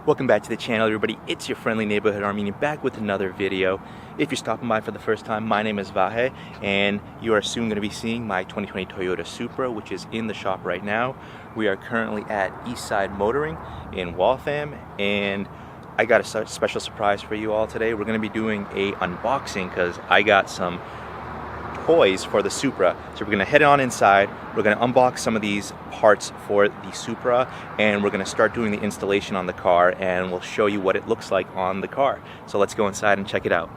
Welcome back to the channel, everybody. It's your friendly neighborhood Armenian back with another video. If you're stopping by for the first time, my name is Vahe, and you are soon going to be seeing my 2020 Toyota Supra, which is in the shop right now. We are currently at Eastside Motoring in Waltham, and I got a special surprise for you all today. We're going to be doing a unboxing because I got some toys for the Supra. So we're going to head on inside, we're going to unbox some of these parts for the Supra, and we're going to start doing the installation on the car, and we'll show you what it looks like on the car. So let's go inside and check it out.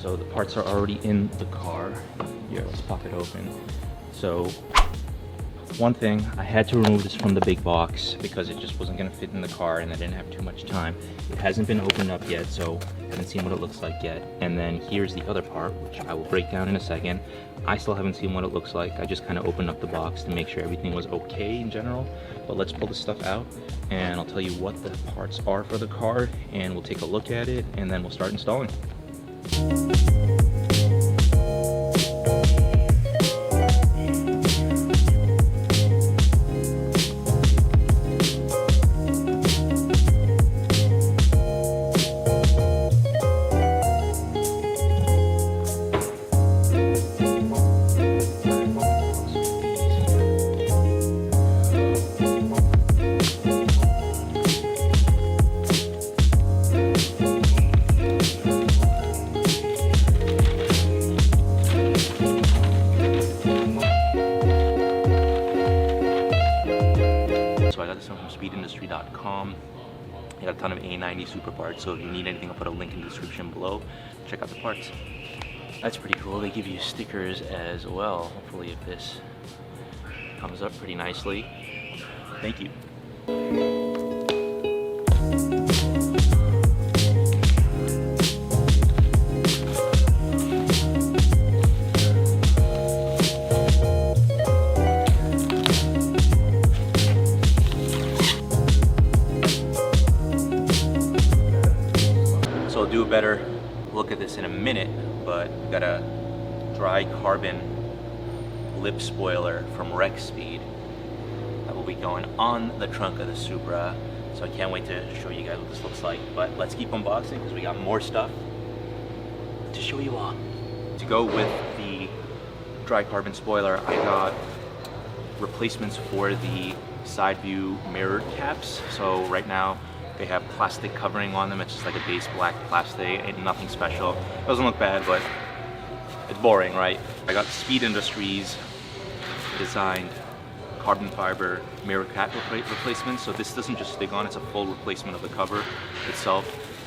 So the parts are already in the car. Here, let's pop it open. So one thing, I had to remove this from the big box because it just wasn't going to fit in the car and I didn't have too much time. It hasn't been opened up yet, so I haven't seen what it looks like yet. And then here's the other part, which I will break down in a second. I still haven't seen what it looks like. I just kind of opened up the box to make sure everything was okay in general. But let's pull this stuff out and I'll tell you what the parts are for the car, and we'll take a look at it and then we'll start installing. From I got a ton of A90 Supra parts, so if you need anything, I'll put a link in the description below. Check out the parts. That's pretty cool. They give you stickers as well. Hopefully if this comes up pretty nicely. Thank you. Do a better look at this in a minute, but we got a dry carbon lip spoiler from Speed that will be going on the trunk of the Supra, so I can't wait to show you guys what this looks like. But let's keep unboxing because we got more stuff to show you all. To go with the dry carbon spoiler, I got replacements for the side view mirror caps. So right now they have plastic covering on them. It's just like a base black plastic, ain't nothing special. Doesn't look bad, but it's boring, right? I got Speed Industries designed carbon fiber mirror cap replacement. So this doesn't just stick on, it's a full replacement of the cover itself.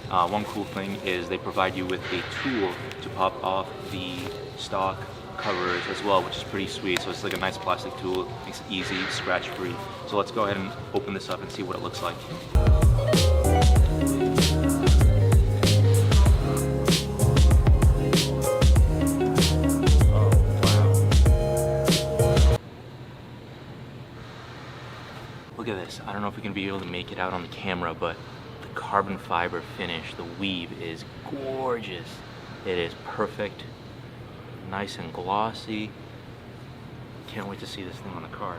One cool thing is they provide you with a tool to pop off the stock covers as well, which is pretty sweet. So it's like a nice plastic tool, makes it easy, scratch free. So let's go ahead and open this up and see what it looks like. Look at this. I don't know if we can be able to make it out on the camera, but the carbon fiber finish, the weave is gorgeous. It is perfect, nice and glossy. Can't wait to see this thing on the car.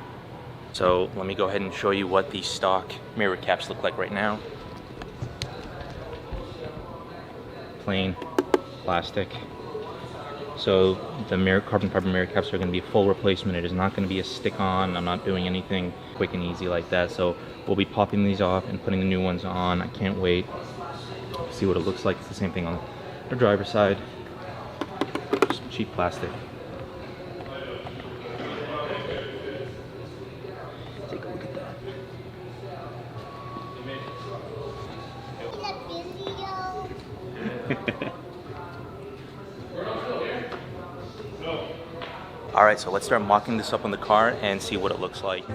So let me go ahead and show you what the stock mirror caps look like right now. Plain plastic. So the carbon fiber mirror caps are going to be a full replacement. It is not going to be a stick-on. I'm not doing anything quick and easy like that. So we'll be popping these off and putting the new ones on. I can't wait to see what it looks like. It's the same thing on the driver's side. Just cheap plastic. Take a look at that. Alright, so let's start mocking this up on the car and see what it looks like.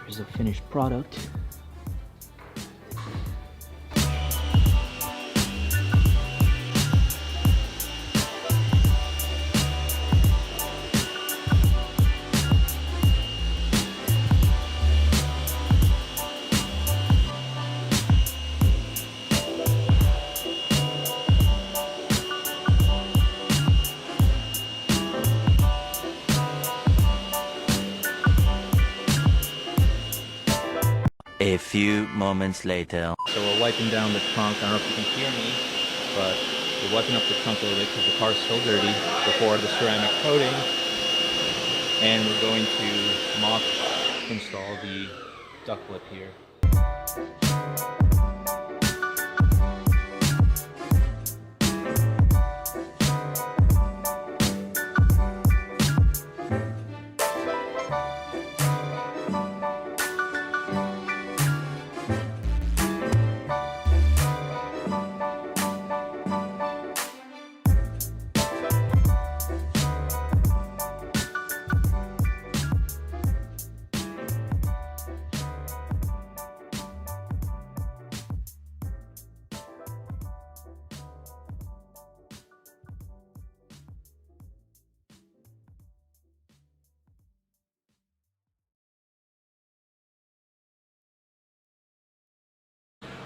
Here's the finished product. A few moments later. So we're wiping down the trunk. I don't know if you can hear me, but we're wiping up the trunk a little bit because the car is still dirty before the ceramic coating. And we're going to mock install the duct lip here.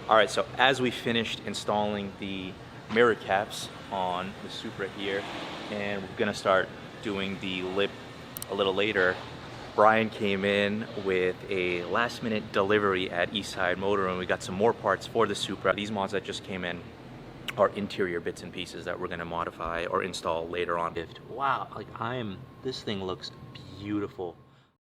Alright, so as we finished installing the mirror caps on the Supra here, and we're gonna start doing the lip a little later, Brian came in with a last minute delivery at Eastside Motor, and we got some more parts for the Supra. These mods that just came in are interior bits and pieces that we're gonna modify or install later on. Wow, like this thing looks beautiful.